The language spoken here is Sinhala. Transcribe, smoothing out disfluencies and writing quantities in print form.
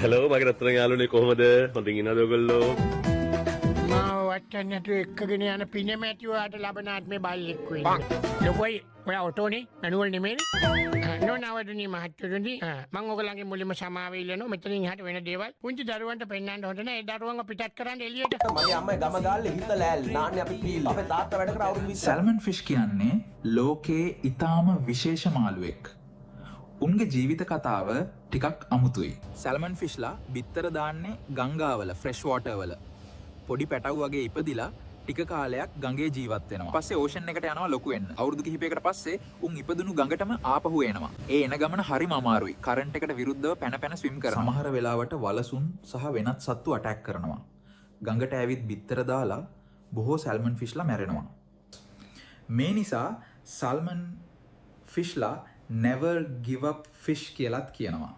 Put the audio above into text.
හලෝ මගේ රත්තරන් යාළුවනේ කොහමද? හොඳින් ඉන්නවද ඔයගොල්ලෝ? මාව වට්ටන්න නැතුව එක්කගෙන යන පිනමැතිවාට ලබන ආත්මේ බල්ලෙක් වෙන්නේ. ලොකෝයි ඔයා ඔටෝනේ මැනුවල් නෙමෙයිනේ. නෝනවදනි මහත්තයෝනි මම ඔයගලගේ මුලින්ම සමාව ඉල්ලනවා මෙතනින් එහාට වෙන දේවල් පුංචි දරුවන්ට පෙන්වන්න හොඳ නැහැ. ඒ දරුවන්ව පිටත් කරන්න එළියට. මගේ අම්මයි ගම ගාල්ලේ හිත ලෑල් නාන්නේ අපි පීල් අපේ තාත්තා වැඩ කර අවුරුදු 20 සැල්මන් ෆිෂ් කියන්නේ ලෝකයේ ඊටාම විශේෂ මාළුවෙක්. උන්ගේ ජීවිත කතාව ටිකක් අමුතුයි. සැල්මන් ෆිෂ්ලා බිත්තර දාන්නේ ගංගාවල ෆ්‍රෙෂ් වෝටර් වල. පොඩි පැටව් වගේ ඉපදිලා ටික කාලයක් ගඟේ ජීවත් වෙනවා. පස්සේ ඕෂන් එකට යනවා ලොකු වෙන්න. අවුරුදු කිහිපයකට පස්සේ උන් ඉපදුණු ගඟටම ආපහු එනවා. ඒ එන ගමන හරිම අමාරුයි. කරන්ට් එකට විරුද්ධව පැන පැන ස්විම් කරනවා. සමහර වෙලාවට වලසුන් සහ වෙනත් සත්තු අටැක් කරනවා. ගඟට ඇවිත් බිත්තර දාලා බොහෝ සැල්මන් ෆිෂ්ලා මැරෙනවා. මේ නිසා Salman ෆිෂ්ලා never give up fish කියලාත් කියනවා.